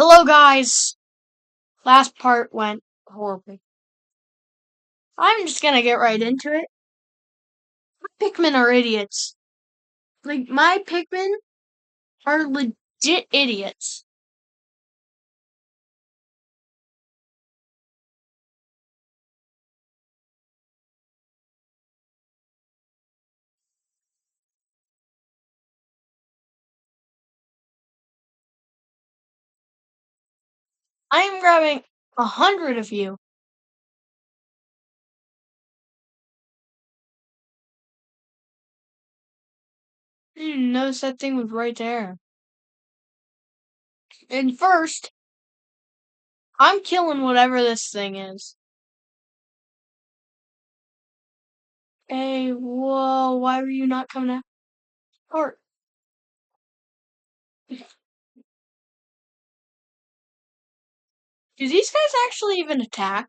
Hello, guys. Last part went horribly. I'm just gonna get right into it. My Pikmin are idiots. Like, my Pikmin are legit idiots. I am grabbing 100 of you. I didn't even notice that thing was right there. And first, I'm killing whatever this thing is. Hey, whoa, why were you not coming out? Or, do these guys actually even attack?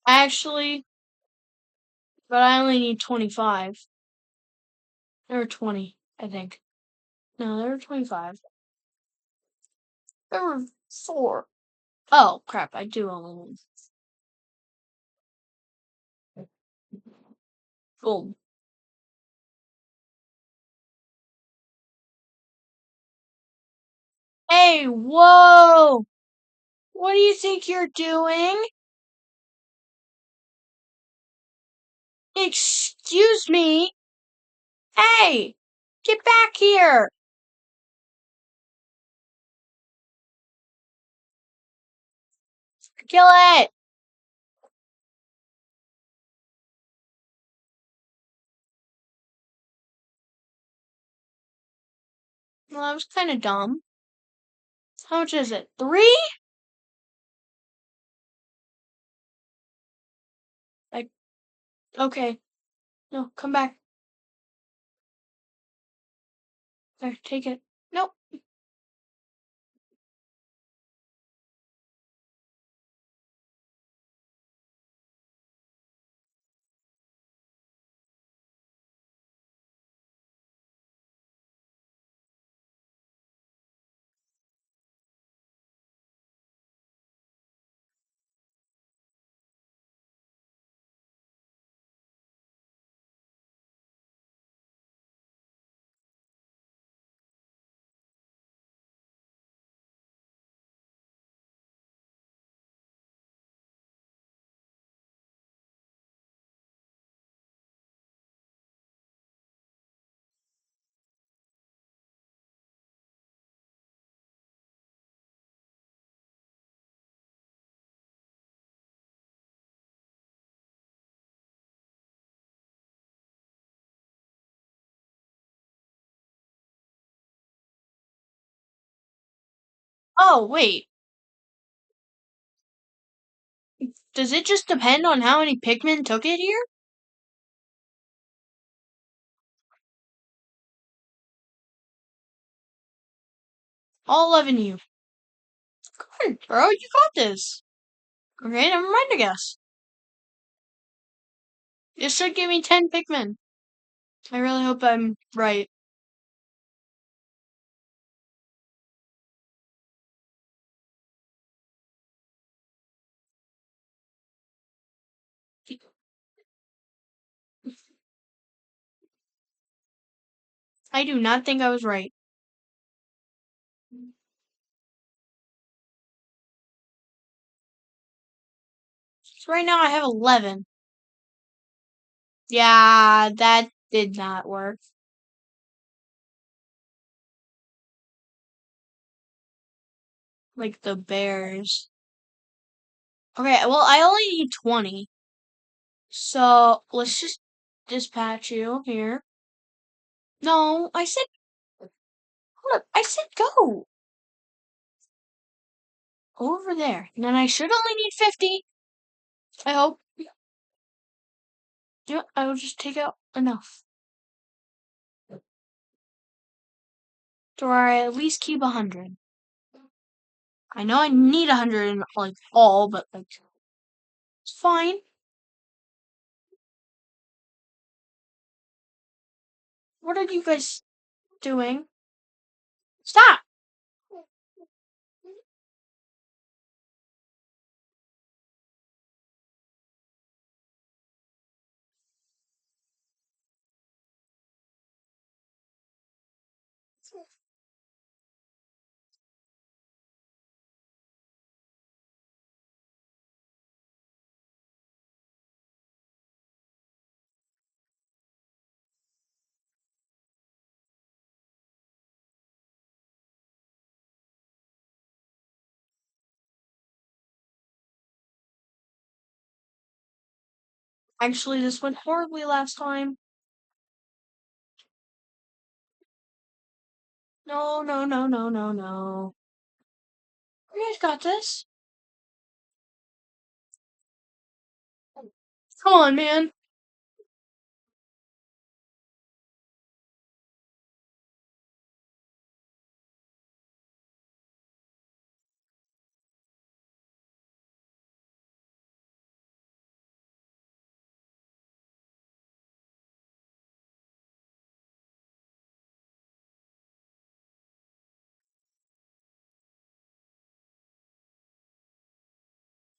Actually, but I only need 25. There were 20, I think. No, there were 25. There were 4. Oh, crap, I do only one. Boom. Hey, whoa! What do you think you're doing? Excuse me? Hey! Get back here! Kill it! Well, that was kind of dumb. How much is it? 3? Like, okay. No, come back. There, take it. Nope. Oh, wait. Does it just depend on how many Pikmin took it here? All 11 of you. Come on, bro, you got this. Okay, never mind, I guess. This should give me 10 Pikmin. I really hope I'm right. I do not think I was right. So right now I have 11. Yeah, that did not work. Like the bears. Okay, well, I only need 20. So let's just dispatch you here. No, I said, hold up, I said go. over there. And then I should only need 50. I hope. You know what? I will just take out enough. To where I at least keep 100. I know I need 100 in, like, all, but, like, it's fine. What are you guys doing? Stop! Actually, this went horribly last time. No, no, no, no, no, no. You guys got this. Come on, man.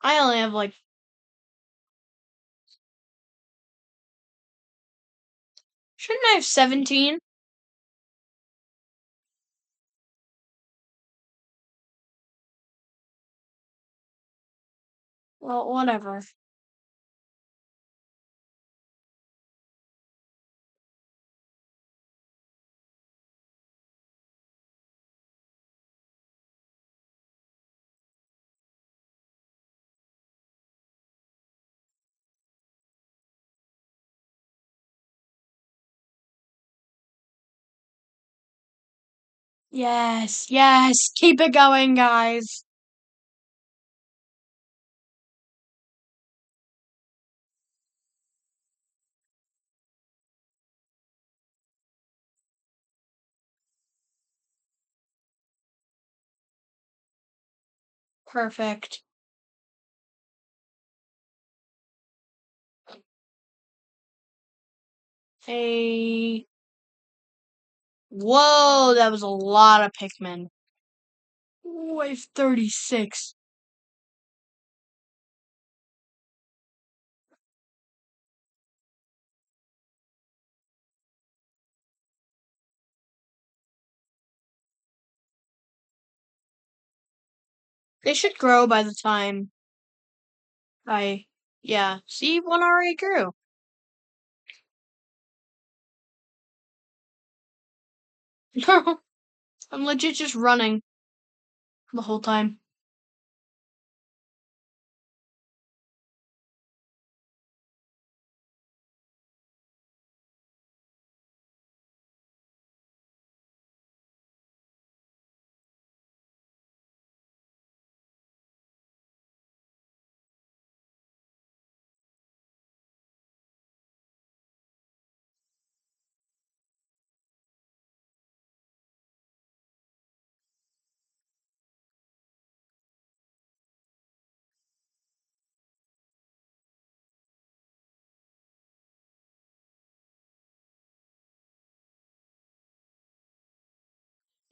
I only have, like, shouldn't I have 17? Well, whatever. Yes, yes. Keep it going, guys. Perfect. Hey. Whoa, that was a lot of Pikmin. Ooh, I have 36. They should grow by the time yeah. See, one already grew. I'm legit just running the whole time.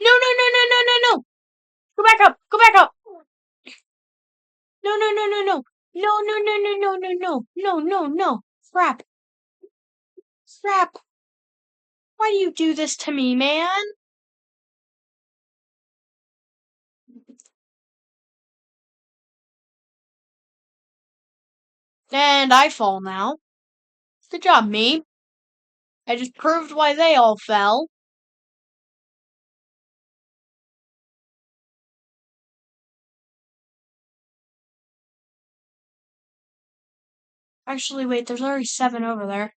No, no, no, no, no, no, no! Go back up! Go back up! No, no, no, no, no! No, no, no, no, no, no, no! No, no, no! Crap! Crap! Why do you do this to me, man? And I fall now. Good job, me. I just proved why they all fell. Actually, wait, there's already 7 over there.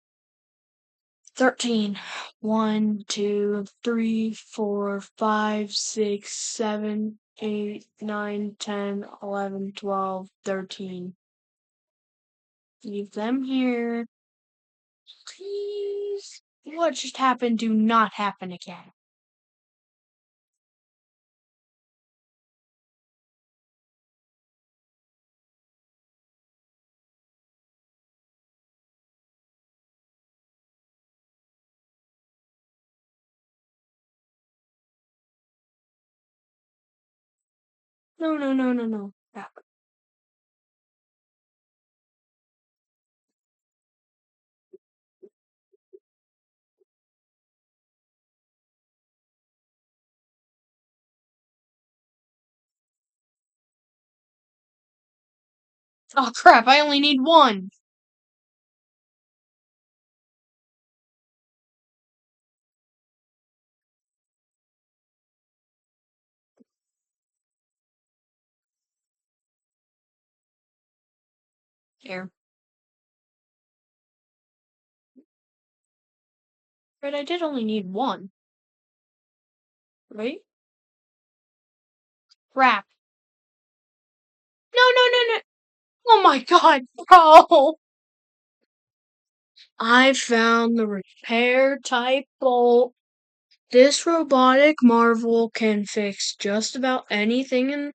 13. 1, 2, 3, 4, 5, 6, 7. 8, 9, 10, 11, 12, 13. Leave them here. Please. What just happened do not happen again. No, no, no, no, no. Crap. Oh crap, I only need one. There. But I did only need one. Right? Crap. No, no, no, no. Oh my god, bro. I found the repair type bolt. This robotic marvel can fix just about anything in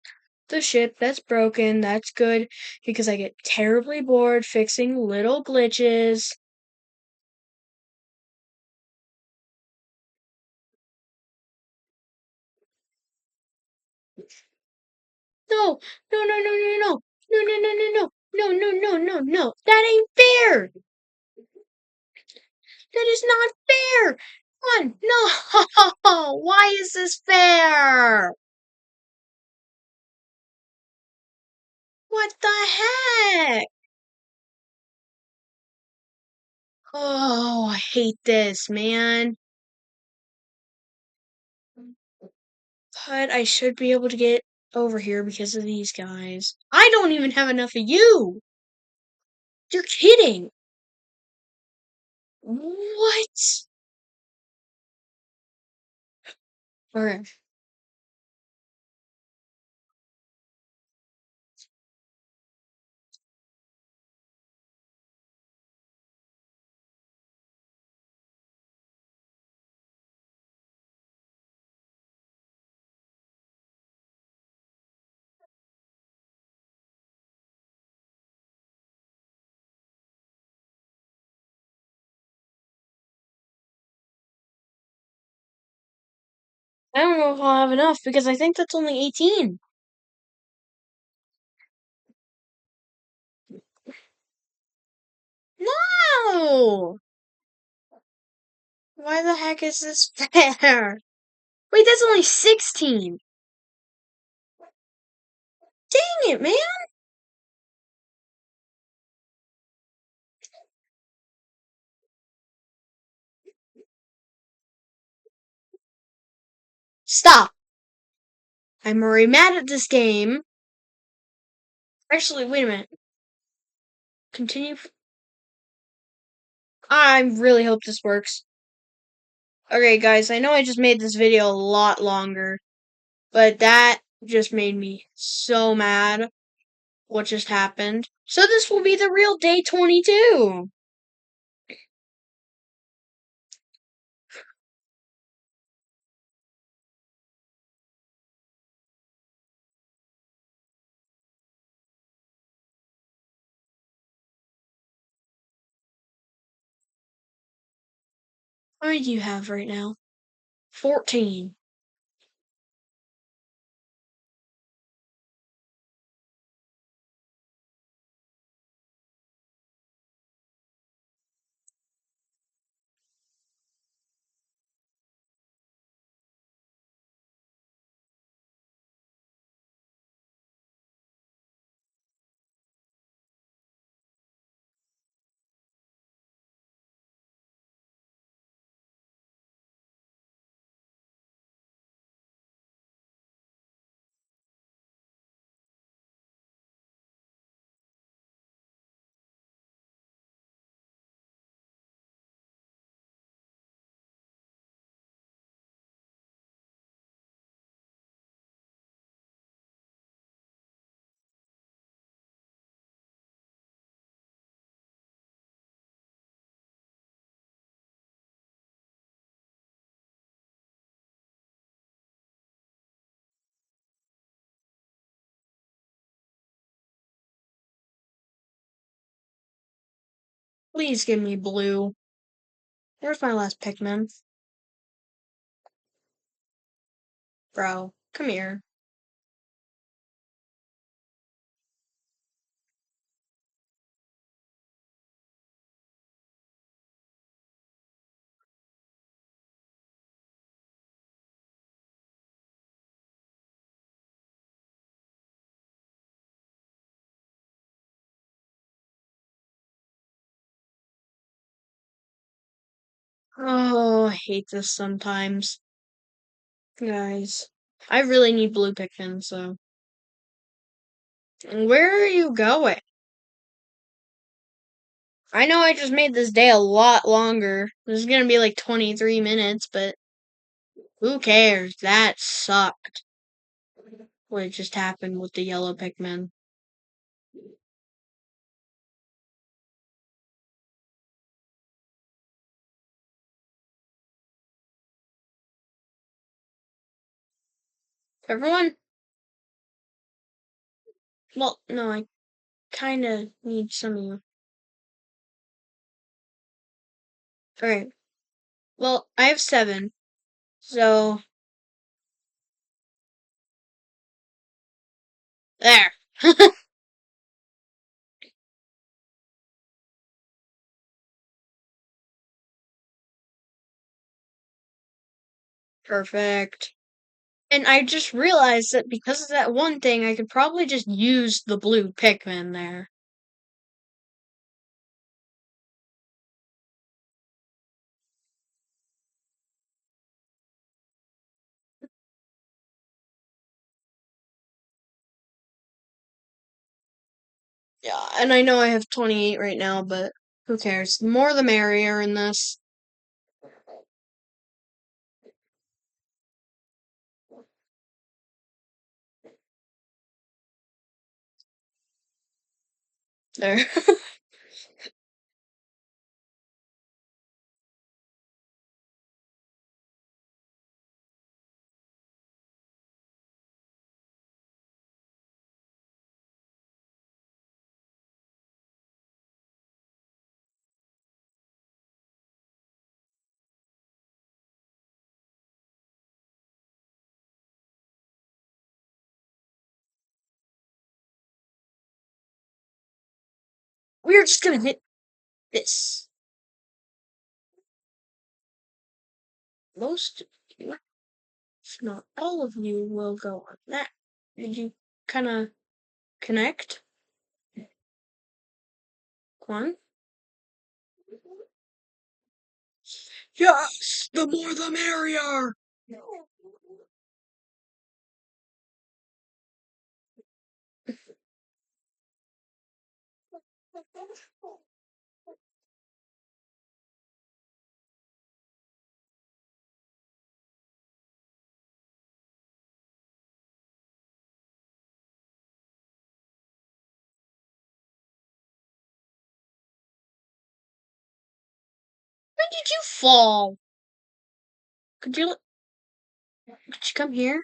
the ship that's broken. That's good because I get terribly bored fixing little glitches. No, no, no, no, no, no, no, no, no, no, no, no, no, no, no, no. That ain't fair. That is not fair. Come on, no. Why is this fair? What the heck? Oh, I hate this, man. But I should be able to get over here because of these guys. I don't even have enough of you! You're kidding! What? Okay. I don't know if I'll have enough because I think that's only 18. No! Why the heck is this fair? Wait, that's only 16. Dang it, man! Stop! I'm already mad at this game. Actually, wait a minute. Continue. I really hope this works. Okay, guys, I know I just made this video a lot longer, but that just made me so mad what just happened. So this will be the real day 22. How many do you have right now? 14. Please give me blue. There's my last Pikmin. Bro, come here. Oh, I hate this sometimes. Guys, I really need blue Pikmin, so. Where are you going? I know I just made this day a lot longer. This is gonna be like 23 minutes, but who cares? That sucked. What just happened with the yellow Pikmin. Everyone? Well, no, I kinda need some of you. Alright. Well, I have 7. So, there. Perfect. And I just realized that because of that one thing, I could probably just use the blue Pikmin there. Yeah, and I know I have 28 right now, but who cares? The more the merrier in this. There. We're just gonna hit this. Most of you, if not all of you, will go on that. Did you kind of connect? One? Yes! The more the merrier! When did you fall? Could you come here?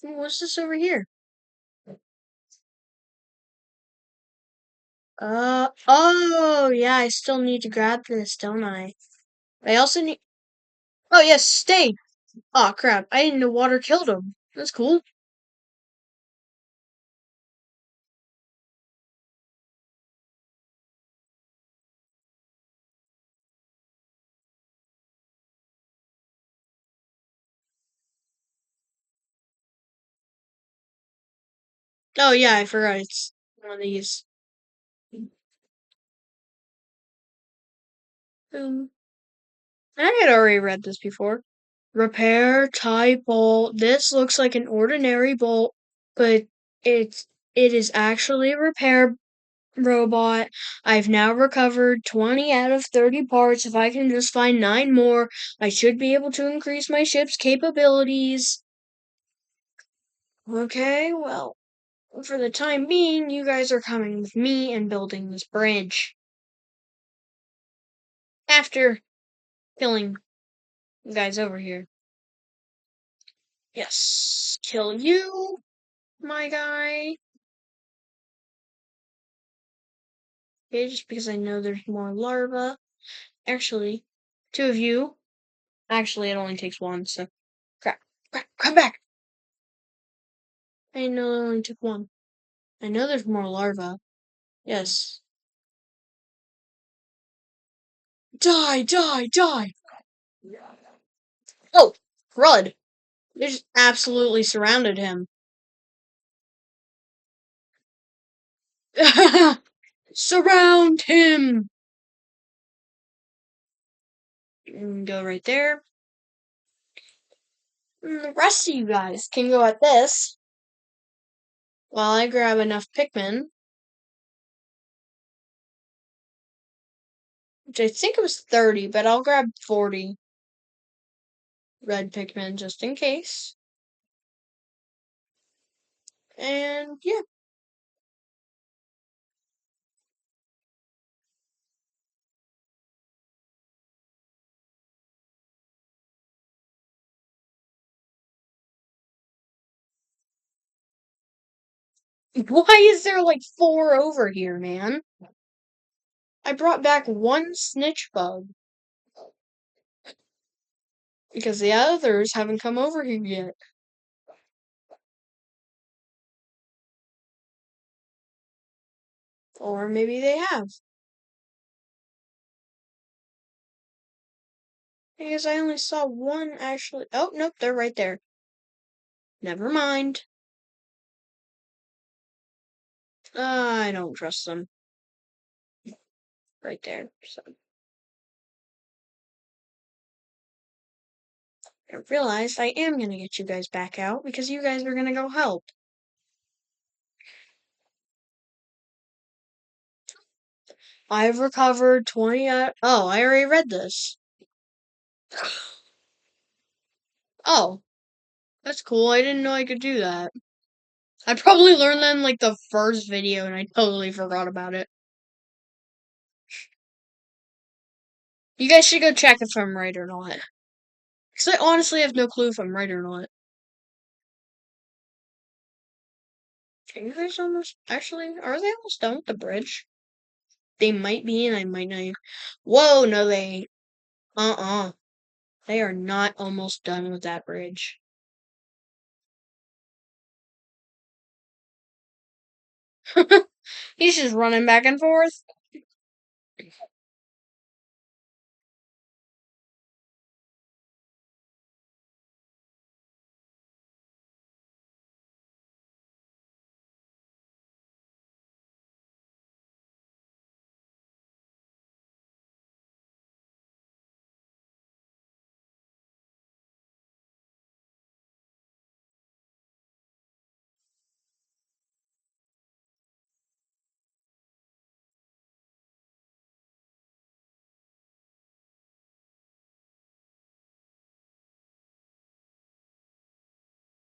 What's this over here? Oh, yeah, I still need to grab this, don't I? I also need. Oh, yes, stay! Oh, crap, I didn't know water killed him. That's cool. Oh, yeah, I forgot it's one of these. Um, I had already read this before. Repair type bolt. This looks like an ordinary bolt, but it's it is actually a repair robot. I've now recovered 20 out of 30 parts. If I can just find 9 more, I should be able to increase my ship's capabilities. Okay, well, for the time being, you guys are coming with me and building this bridge. After killing the guys over here. Yes, kill you. my guy. Okay, just because I know there's more larvae. Actually, two of you. Actually, it only takes one, so. Crap. Crap. Come back! I know it only took one. I know there's more larvae. Yes. Die! Die! Die! Oh! Crud! They just absolutely surrounded him. Surround him! Go right there. The rest of you guys can go at this while I grab enough Pikmin, which I think it was 30, but I'll grab 40 red Pikmin just in case. And yeah. Why is there like 4 over here, man? I brought back one snitch bug. Because the others haven't come over here yet. Or maybe they have. Because I only saw one actually. Oh, nope, they're right there. Never mind. I don't trust them. Right there. So I realized I am gonna get you guys back out because you guys are gonna go help. I've recovered 20 oh, I already read this. Oh, that's cool. I didn't know I could do that. I probably learned that in like the first video and I totally forgot about it. You guys should go check if I'm right or not. Because I honestly have no clue if I'm right or not. Are you guys almost, actually, are they almost done with the bridge? They might be and I might not. Whoa, no they, they are not almost done with that bridge. He's just running back and forth.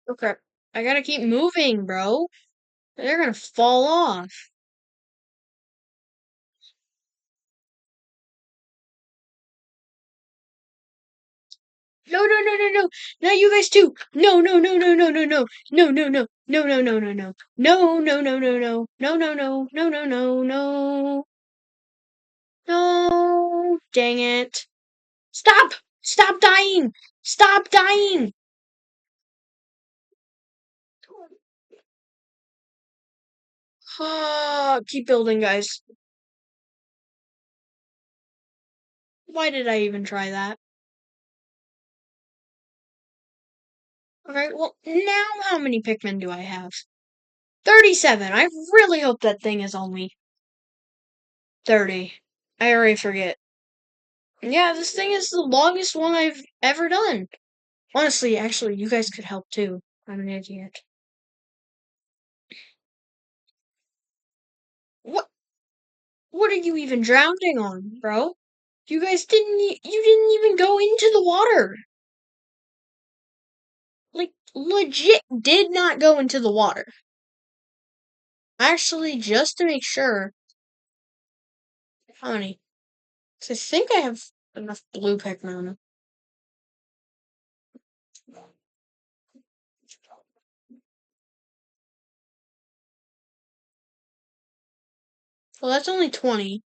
Okay, I gotta keep moving, bro. They're gonna fall off. No, no, no, no, no. Not you guys too. No, no, no, no, no, no, no. No, no, no. No, no, no, no, no. No, no, no, no, no. No, no, no. No, no, no, no. No. Dang it. Stop! Stop dying! Stop dying! Keep building, guys. Why did I even try that? Okay, well, now how many Pikmin do I have? 37. I really hope that thing is only 30. I already forget. Yeah, this thing is the longest one I've ever done. Honestly, actually, you guys could help too. I'm an idiot. What? What are you even drowning on, bro? You guys didn't. You didn't even go into the water. Like, legit, did not go into the water. Actually, just to make sure. How many? 'Cause I think I have enough blue Pikmin. Well, that's only 20.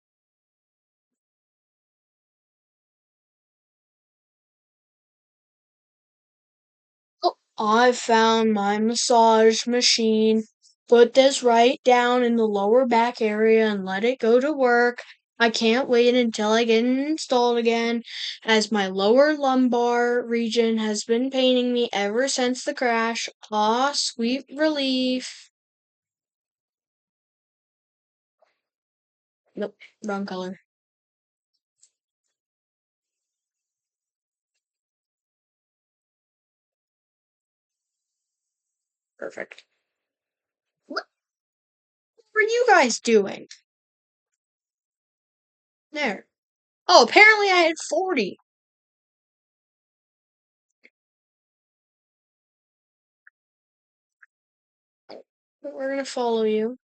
Oh, I found my massage machine. Put this right down in the lower back area and let it go to work. I can't wait until I get it installed again, as my lower lumbar region has been paining me ever since the crash. Ah, sweet relief. Nope, wrong color. Perfect. What were you guys doing? There. Oh, apparently I had 40. But we're gonna follow you.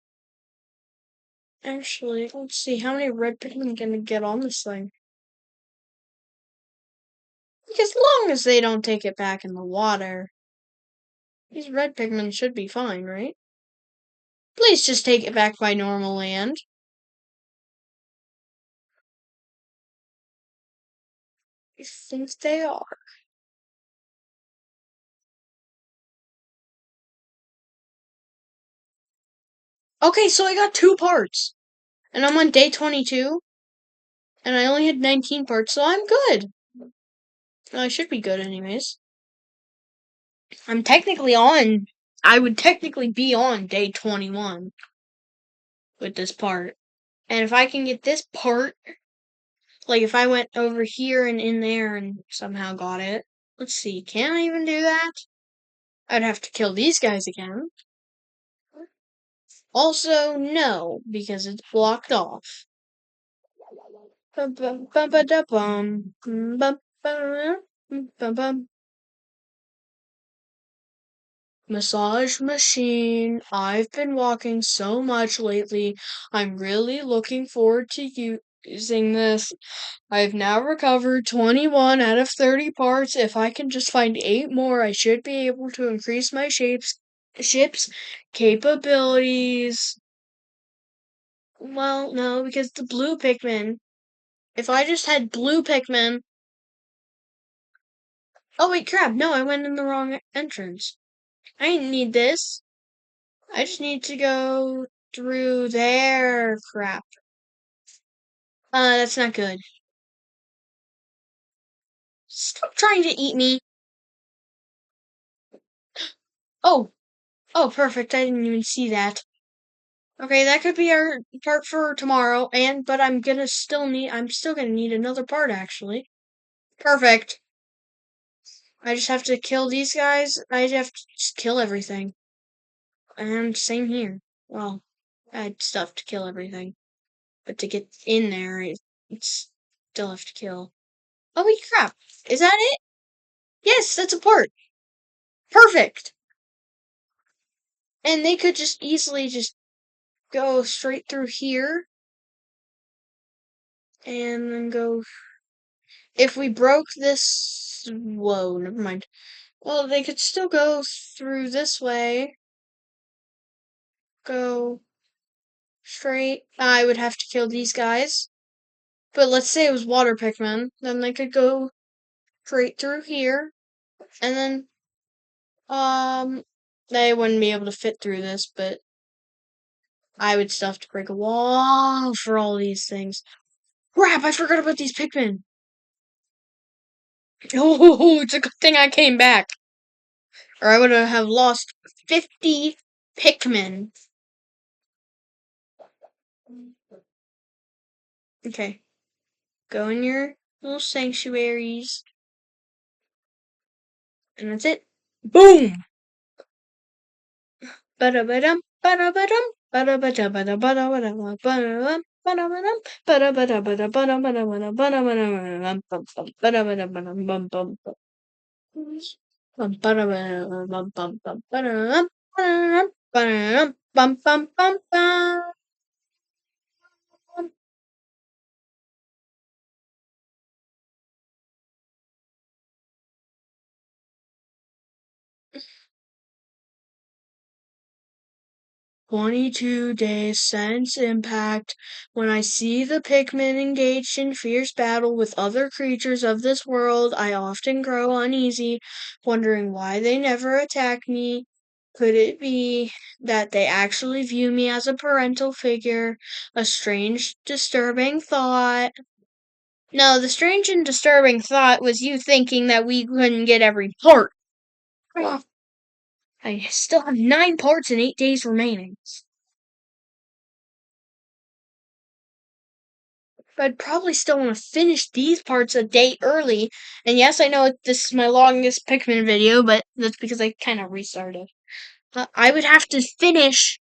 Actually, let's see, how many red Pikmin can I get on this thing? As long as they don't take it back in the water, these red Pikmin should be fine, right? Please just take it back by normal land. I think they are. Okay, so I got 2 parts. And I'm on day 22. And I only had 19 parts, so I'm good. I should be good anyways. I'm technically on. I would technically be on day 21 with this part. And if I can get this part, like if I went over here and in there and somehow got it. Let's see, can I even do that? I'd have to kill these guys again. Also, no, because it's blocked off. Bum, bum, bum, ba, da, bum. Bum, bum, bum. Massage machine. I've been walking so much lately. I'm really looking forward to using this. I've now recovered 21 out of 30 parts. If I can just find 8 more, I should be able to increase my ship's capabilities. Well, no, because the blue Pikmin. If I just had blue Pikmin. Oh, wait, crap. No, I went in the wrong entrance. I didn't need this. I just need to go through there. Crap. That's not good. Stop trying to eat me. Oh, oh, perfect. I didn't even see that. Okay, that could be our part for tomorrow, but I'm still gonna need another part actually. Perfect. I just have to kill these guys. I have to just kill everything. And same here. Well, I had stuff to kill everything. But to get in there, it's still have to kill. Oh, wait, crap. Is that it? Yes, that's a part. Perfect. And they could just easily just go straight through here. And then go. If we broke this. Whoa, never mind. Well, they could still go through this way. Go straight. I would have to kill these guys. But let's say it was water Pikmin. Then they could go straight through here. And then, they wouldn't be able to fit through this, but I would still have to break a wall for all these things. Crap, I forgot about these Pikmin. Oh, it's a good thing I came back. Or I would have lost 50 Pikmin. Okay. Go in your little sanctuaries. And that's it. Boom! Ba-da-ba-dum, ba-da-ba-dum, ba-da-ba-da-ba-da-ba-da-ba-da-ba-da-bum, ba-da-ba-dum, ba-da-ba-da-ba-da-ba-da-ba-da-ba-da-ba-da-ba-da-bum, ba-da-ba-da-ba-dum, bum, bum, bum, ba-da-ba-da-bum, bum, bum, ba-da-dum, ba-da-dum, ba-da-dum, bum, bum, bum, bum. 22 days since impact. When I see the Pikmin engaged in fierce battle with other creatures of this world, I often grow uneasy, wondering why they never attack me. Could it be that they actually view me as a parental figure? A strange, disturbing thought. No, the strange and disturbing thought was you thinking that we couldn't get every part. Ugh, I still have 9 parts and 8 days remaining. But I'd probably still want to finish these parts a day early. And yes, I know this is my longest Pikmin video, but that's because I kind of restarted. I would have to finish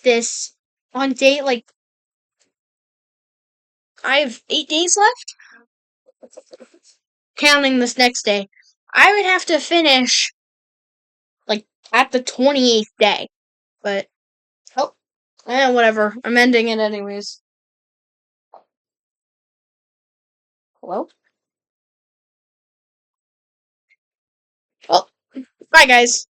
this on day, like, I have 8 days left? Counting this next day. I would have to finish, like, at the 28th day. But, oh, whatever. I'm ending it anyways. Hello? Well, bye, guys.